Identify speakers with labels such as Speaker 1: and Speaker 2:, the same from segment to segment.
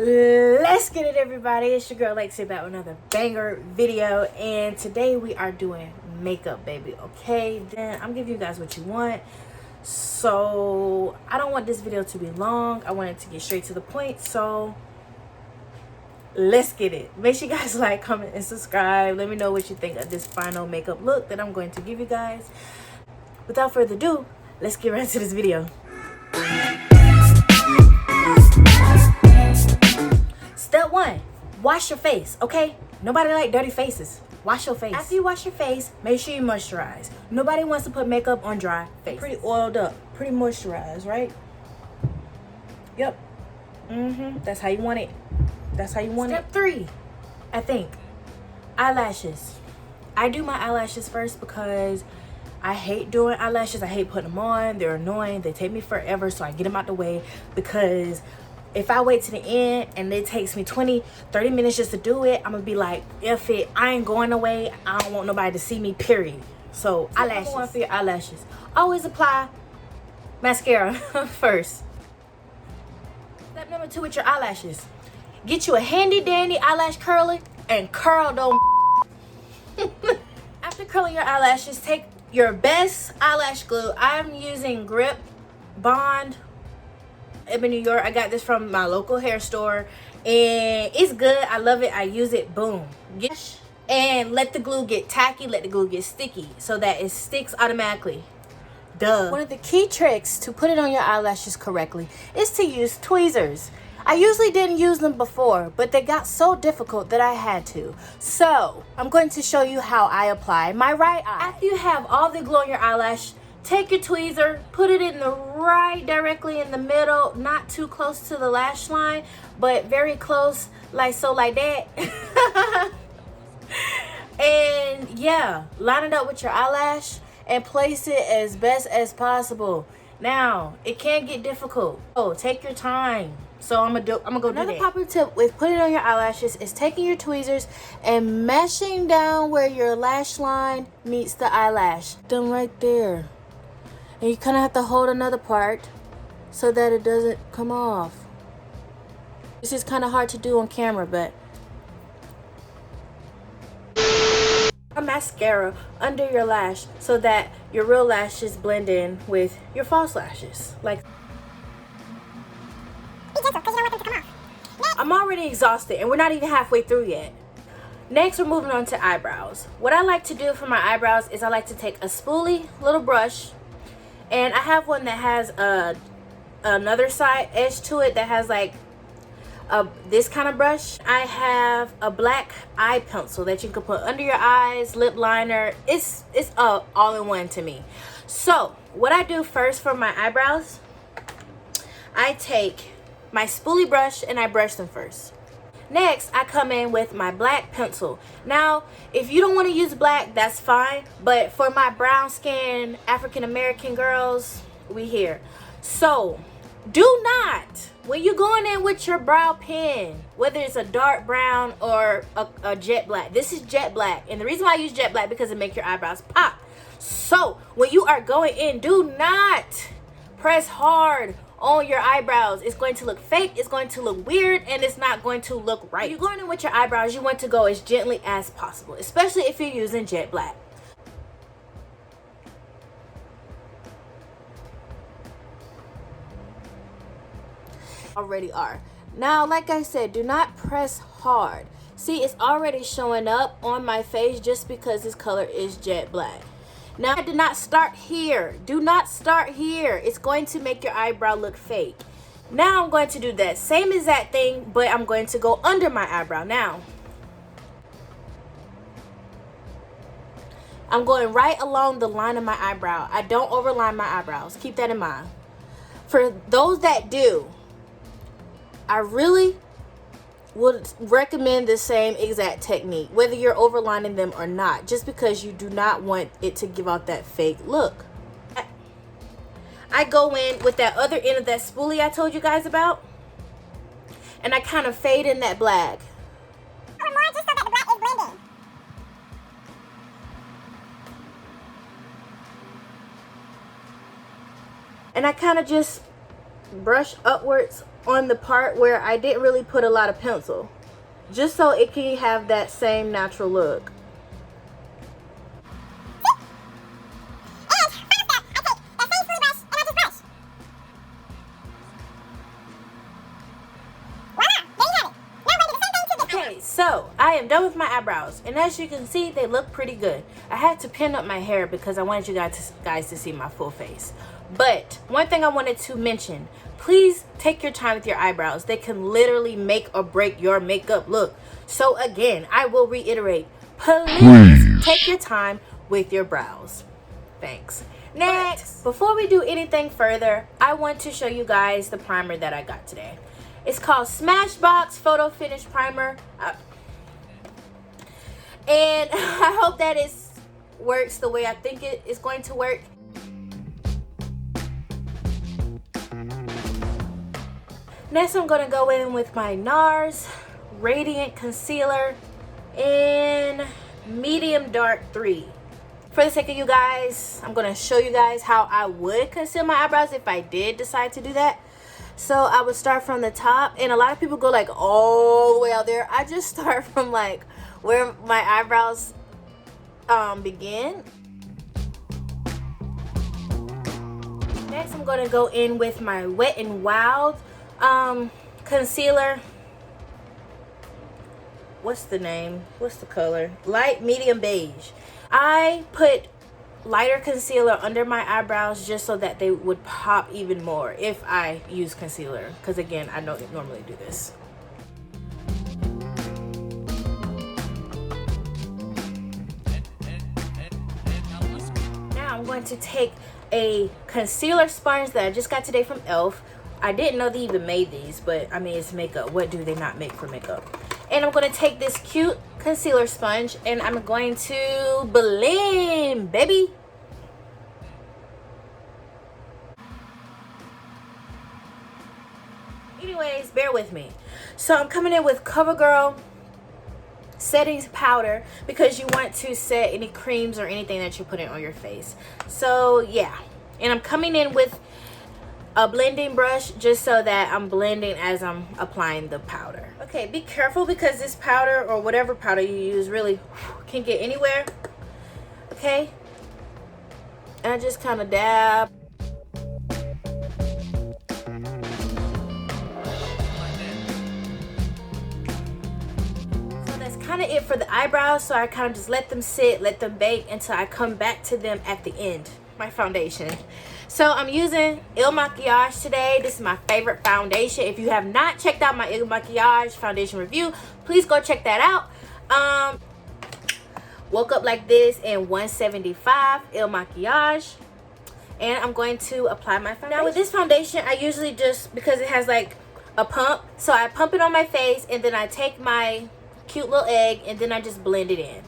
Speaker 1: Let's get it, everybody. It's your girl Lexi back with another banger video, and today we are doing makeup, baby. Okay, then I'm giving you guys what you want, so I don't want this video to be long. I want it to get straight to the point, so let's get it. Make sure you guys like, comment, and subscribe. Let me know what you think of this final makeup look that I'm going to give you guys. Without further ado, let's get right into this video. Step one, wash your face, okay? Nobody like dirty faces. Wash your face. After you wash your face, make sure you moisturize. Nobody wants to put makeup on dry face. Pretty oiled up, pretty moisturized, right? Yep. That's how you want it. That's how you want it. Step three, I think, eyelashes. I do my eyelashes first because I hate doing eyelashes. I hate putting them on. They're annoying. They take me forever, so I get them out the way, because if I wait to the end and it takes me 20-30 minutes just to do it, I'm gonna be like, I ain't going away. I don't want nobody to see me, period. So eyelashes. Number one for your eyelashes, always apply mascara first. Step number two with your eyelashes, get you a handy dandy eyelash curler and curl them. After curling your eyelashes, take your best eyelash glue. I'm using Grip Bond in New York. I got this from my local hair store, and it's good. I love it. I use it. Boom. And let the glue get tacky, let the glue get sticky, so that it sticks automatically. Duh. One of the key tricks to put it on your eyelashes correctly is to use tweezers. I usually didn't use them before, but they got so difficult that I had to. So I'm going to show you how I apply my right eye. After you have all the glue on your eyelash, take your tweezer, put it in the right, directly in the middle, not too close to the lash line, but very close, like so, like that. And yeah, line it up with your eyelash and place it as best as possible. Now, it can get difficult, so take your time. So I'm gonna go do that. Another popular tip with putting it on your eyelashes is taking your tweezers and meshing down where your lash line meets the eyelash. Done right there. And you kind of have to hold another part so that it doesn't come off. This is kind of hard to do on camera, but a mascara under your lash so that your real lashes blend in with your false lashes. Like, be gentle, because you don't want them to come off. I'm already exhausted and we're not even halfway through yet. Next, we're moving on to eyebrows. What I like to do for my eyebrows is I like to take a spoolie little brush, and I have one that has another side edge to it that has like this kind of brush. I have a black eye pencil that you can put under your eyes, lip liner. It's all in one to me. So what I do first for my eyebrows, I take my spoolie brush and I brush them first. Next, I come in with my black pencil. Now, if you don't want to use black, that's fine. But for my brown skin African American girls, we here. So do not, when you're going in with your brow pen, whether it's a dark brown or a jet black. This is jet black, and the reason why I use jet black because it makes your eyebrows pop. So when you are going in, do not press hard on your eyebrows. It's going to look fake, it's going to look weird, and it's not going to look right. When you're going in with your eyebrows, you want to go as gently as possible, especially if you're using jet black. Already are. Now, like I said, do not press hard. See, it's already showing up on my face just because this color is jet black. Now, I did not start here. Do not start here. It's going to make your eyebrow look fake. Now I'm going to do that same exact thing, but I'm going to go under my eyebrow. Now I'm going right along the line of my eyebrow. I don't overline my eyebrows. Keep that in mind. For those that do, I really would recommend the same exact technique, whether you're overlining them or not, just because you do not want it to give out that fake look. I go in with that other end of that spoolie I told you guys about, and I kind of fade in that black. Or more, just so that the black is blending. And I kind of just brush upwards on the part where I didn't really put a lot of pencil, just so it can have that same natural look. So I am done with my eyebrows, and as you can see, they look pretty good. I had to pin up my hair because I wanted you guys to see my full face. But one thing I wanted to mention, please take your time with your eyebrows. They can literally make or break your makeup look. So again, I will reiterate, please take your time with your brows. Thanks. Next, before we do anything further, I want to show you guys the primer that I got today. It's called Smashbox Photo Finish Primer. And I hope that it works the way I think it is going to work. Next, I'm going to go in with my NARS Radiant Concealer in Medium Dark 3. For the sake of you guys, I'm going to show you guys how I would conceal my eyebrows if I did decide to do that. So I would start from the top, and a lot of people go like all the way out there. I just start from like where my eyebrows begin. Next, I'm going to go in with my Wet n Wild concealer. What's the name? What's the color? Light medium beige. I put lighter concealer under my eyebrows just so that they would pop even more if I use concealer, because again, I don't normally do this. Now I'm going to take a concealer sponge that I just got today from e.l.f. I didn't know they even made these, but I mean, it's makeup. What do they not make for makeup? And I'm going to take this cute concealer sponge and I'm going to blend, baby. Anyways, bear with me. So I'm coming in with CoverGirl setting powder because you want to set any creams or anything that you're putting on your face. So yeah, and I'm coming in with a blending brush just so that I'm blending as I'm applying the powder. Okay, be careful because this powder or whatever powder you use really can get anywhere. Okay, and I just kind of dab. So that's kind of it for the eyebrows. So I kind of just let them sit, let them bake until I come back to them at the end. My foundation. So I'm using Il Makiage today. This is my favorite foundation. If you have not checked out my Il Makiage foundation review, please go check that out. Woke up like this in 175 Il Makiage. And I'm going to apply my foundation. Now with this foundation, I usually just, because it has like a pump, so I pump it on my face and then I take my cute little egg and then I just blend it in.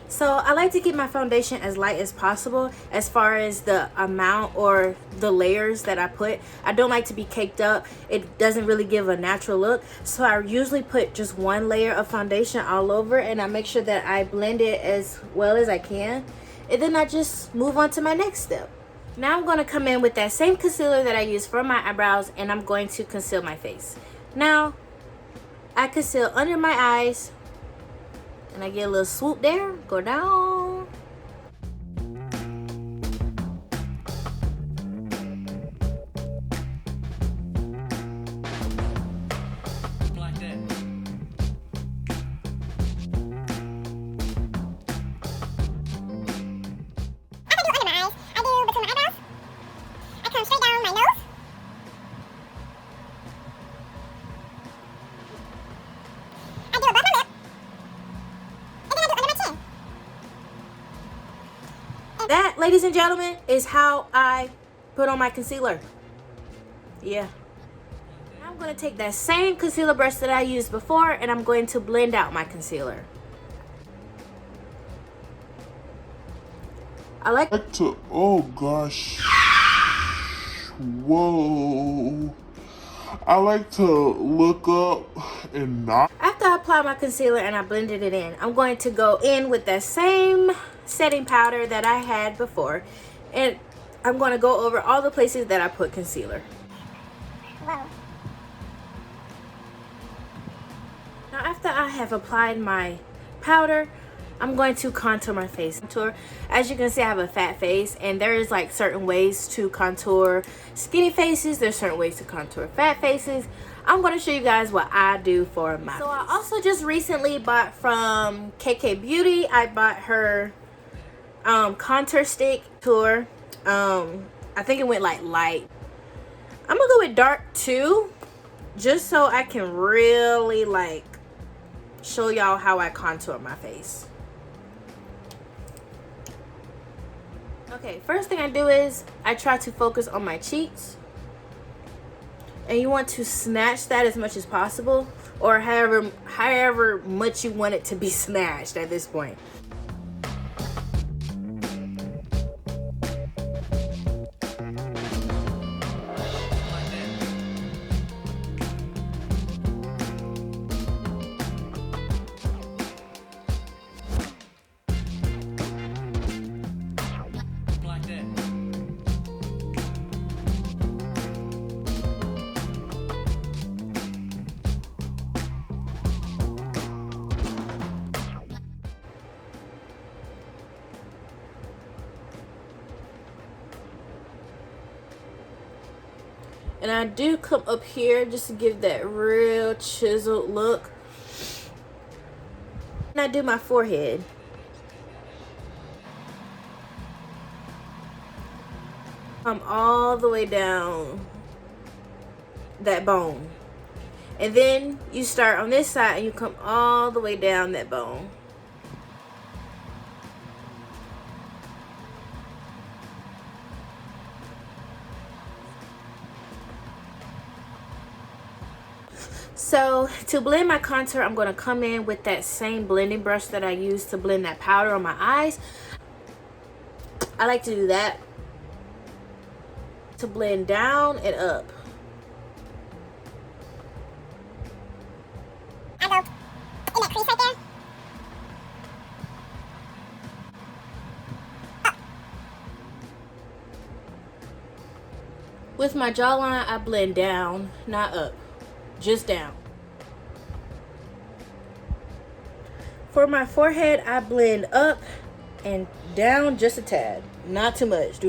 Speaker 1: So I like to keep my foundation as light as possible as far as the amount or the layers that I put. I don't like to be caked up. It doesn't really give a natural look. So I usually put just one layer of foundation all over and I make sure that I blend it as well as I can. And then I just move on to my next step. Now I'm going to come in with that same concealer that I use for my eyebrows and I'm going to conceal my face. Now I conceal under my eyes. And I get a little swoop there, go down. Like that. I do under my eyes, I do between my eyebrows. I come straight down my nose. I do above my lip. That, ladies and gentlemen, is how I put on my concealer. Yeah. Now I'm going to take that same concealer brush that I used before and I'm going to blend out my concealer. I like to,
Speaker 2: oh gosh. Whoa. I like to look up and not.
Speaker 1: After I apply my concealer and I blended it in, I'm going to go in with that same setting powder that I had before. And I'm going to go over all the places that I put concealer. Whoa. Now after I have applied my powder, I'm going to contour my face. As you can see, I have a fat face, and there is like certain ways to contour skinny faces. There's certain ways to contour fat faces. I'm going to show you guys what I do for my face. So I also just recently bought from KK Beauty. I bought her contour stick tour. I think it went like light. I'm gonna go with dark too, just so I can really like show y'all how I contour my face. Okay, first thing I do is I try to focus on my cheeks, and you want to snatch that as much as possible, or however much you want it to be snatched at this point. And I do come up here just to give that real chiseled look. And I do my forehead. Come all the way down that bone. And then you start on this side and you come all the way down that bone. So to blend my contour, I'm going to come in with that same blending brush that I used to blend that powder on my eyes. I like to do that to blend down and up. I go in that crease right there. Up. With my jawline, I blend down, not up, just down. For my forehead, I blend up and down just a tad, not too much.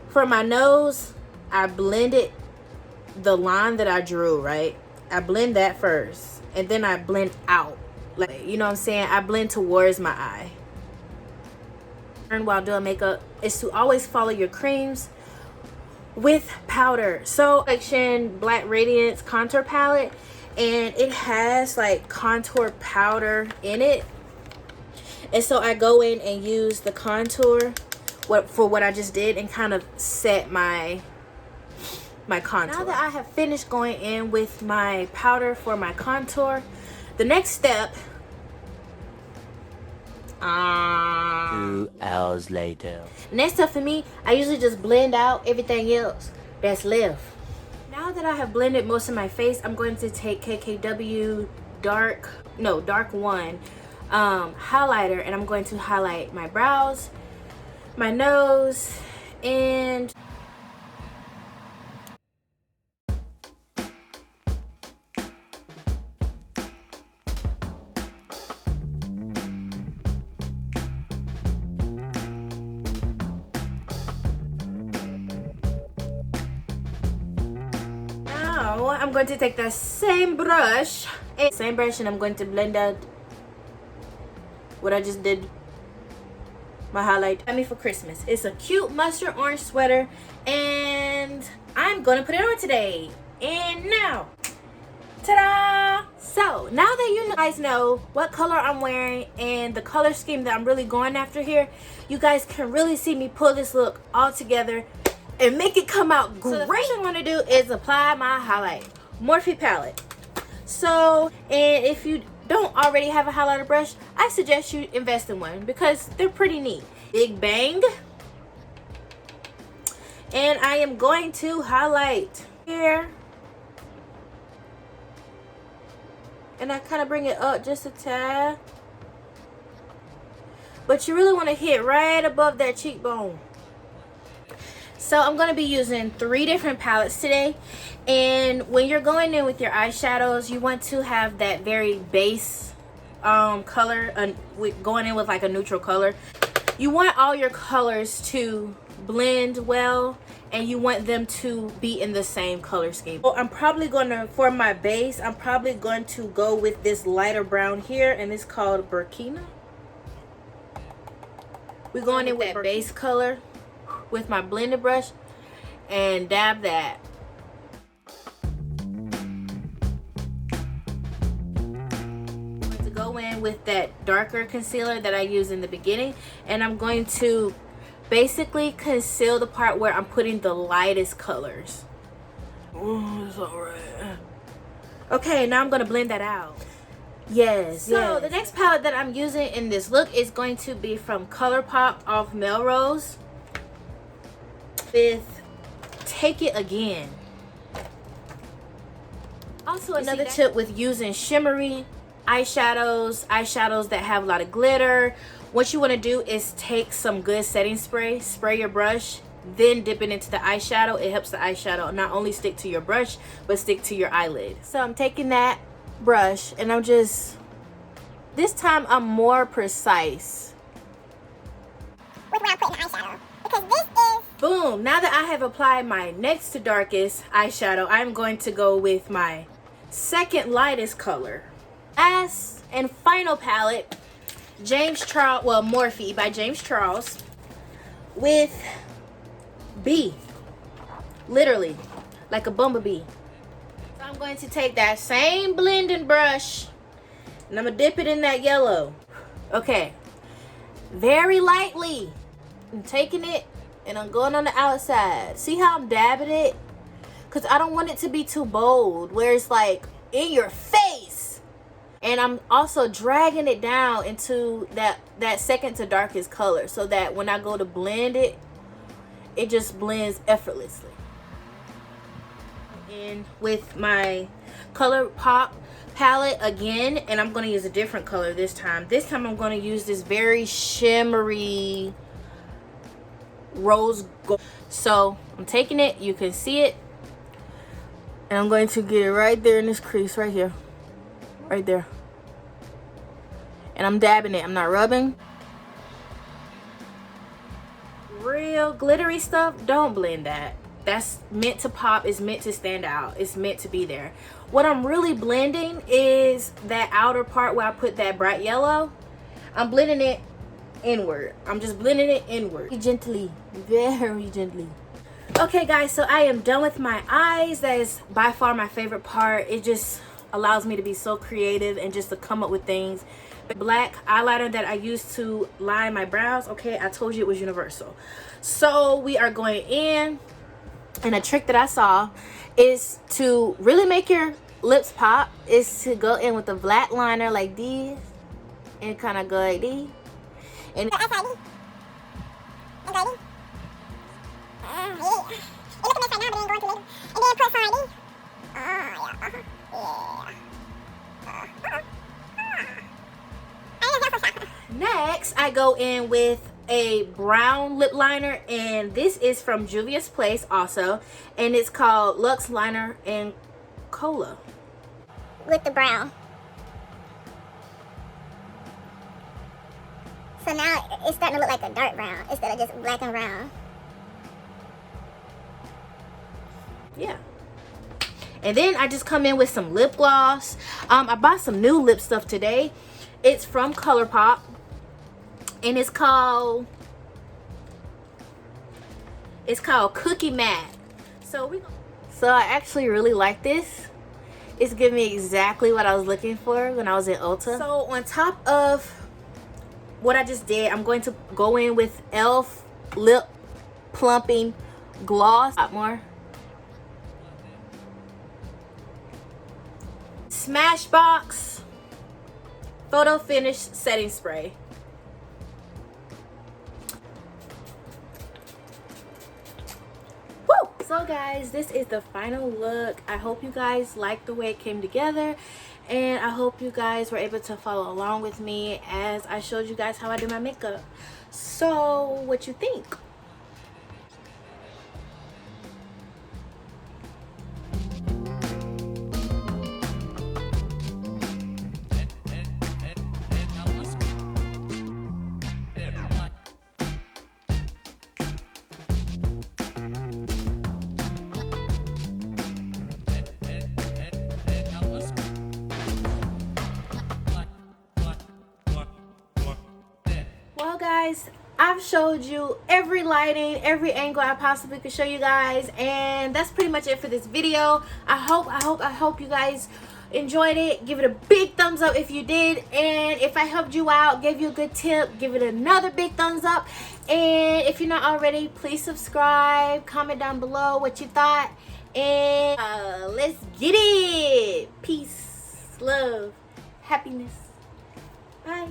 Speaker 1: For my nose, I blended the line that I drew, right? I blend that first, and then I blend out. Like, you know what I'm saying? I blend towards my eye. And while doing makeup is to always follow your creams with powder. So, Collection Black Radiance Contour Palette, and it has like contour powder in it. And so I go in and use the contour for what I just did and kind of set my contour. Now that I have finished going in with my powder for my contour, the next step
Speaker 3: 2 hours later.
Speaker 1: Next step for me, I usually just blend out everything else that's left. Now that I have blended most of my face, I'm going to take KKW Dark 1 highlighter, and I'm going to highlight my brows, my nose, and now I'm going to take the same brush and I'm going to blend out what I just did, my highlight. I mean, for Christmas, it's a cute mustard orange sweater, and I'm gonna put it on today. And now, ta-da! So now that you guys know what color I'm wearing and the color scheme that I'm really going after here, you guys can really see me pull this look all together and make it come out great. So the first thing I'm gonna do is apply my highlight, Morphe palette. So, and if you don't already have a highlighter brush, I suggest you invest in one because they're pretty neat. Big Bang. And I am going to highlight here And I kind of bring it up just a tad. But you really want to hit right above that cheekbone. So I'm going to be using 3 different palettes today. And when you're going in with your eyeshadows, you want to have that very base color, going in with like a neutral color. You want all your colors to blend well, and you want them to be in the same color scheme. So I'm probably going to, for my base, I'm probably going to go with this lighter brown here, and it's called Burkina. We're going in with that base color with my blended brush and dab that. Go in with that darker concealer that I used in the beginning, and I'm going to basically conceal the part where I'm putting the lightest colors. Oh, it's alright. Okay, now I'm gonna blend that out. Yes. So the next palette that I'm using in this look is going to be from ColourPop off Melrose with Take It Again. Also, another tip with using shimmery eyeshadows that have a lot of glitter, what you want to do is take some good setting spray, spray your brush, then dip it into the eyeshadow. It helps the eyeshadow not only stick to your brush but stick to your eyelid. So I'm taking that brush and I'm just, this time I'm more precise with where I'm putting the eyeshadow, because this is boom. Now that I have applied my next to darkest eyeshadow, I'm going to go with my second lightest color. Last and final palette, James Charles, well, Morphe by James Charles with bee, literally like a bumblebee. So I'm going to take that same blending brush and I'm gonna dip it in that yellow. Okay, very lightly I'm taking it and I'm going on the outside. See how I'm dabbing it? Because I don't want it to be too bold where it's like in your face. And I'm also dragging it down into that second to darkest color so that when I go to blend it, it just blends effortlessly. In with my ColourPop palette again, and I'm going to use a different color this time. This time I'm going to use this very shimmery rose gold. So I'm taking it, you can see it, and I'm going to get it right there in this crease right here. Right there. And I'm dabbing it. I'm not rubbing. Real glittery stuff, don't blend that. That's meant to pop. It's meant to stand out. It's meant to be there. What I'm really blending is that outer part where I put that bright yellow. I'm blending it inward. I'm just blending it inward. Gently. Very gently. Okay guys, so I am done with my eyes. That is by far my favorite part. It just allows me to be so creative and just to come up with things. The black eyeliner that I used to line my brows, okay, I told you it was universal. So we are going in, and a trick that I saw is to really make your lips pop is to go in with a black liner like this and kind of go like this and next I go in with a brown lip liner, and this is from Juvia's Place also, and it's called Luxe Liner and Cola with the brown. So now it's starting to look like a dark brown instead of just black and brown. Yeah. And then I just come in with some lip gloss. I bought some new lip stuff today. It's from ColourPop, and it's called Cookie Matte. So I actually really like this. It's giving me exactly what I was looking for when I was in Ulta. So on top of what I just did, I'm going to go in with e.l.f. Lip Plumping Gloss. A lot more. Smashbox Photo Finish Setting Spray. So guys, this is the final look. I hope you guys like the way it came together, And I hope you guys were able to follow along with me as I showed you guys how I do my makeup. So what you think? Well guys, I've showed you every lighting, every angle I possibly could show you guys, and that's pretty much it for this video. I hope you guys enjoyed it. Give it a big thumbs up if you did, and if I helped you out, gave you a good tip, give it another big thumbs up. And if you're not already, please subscribe, comment down below what you thought, and let's get it. Peace, love, happiness. Bye.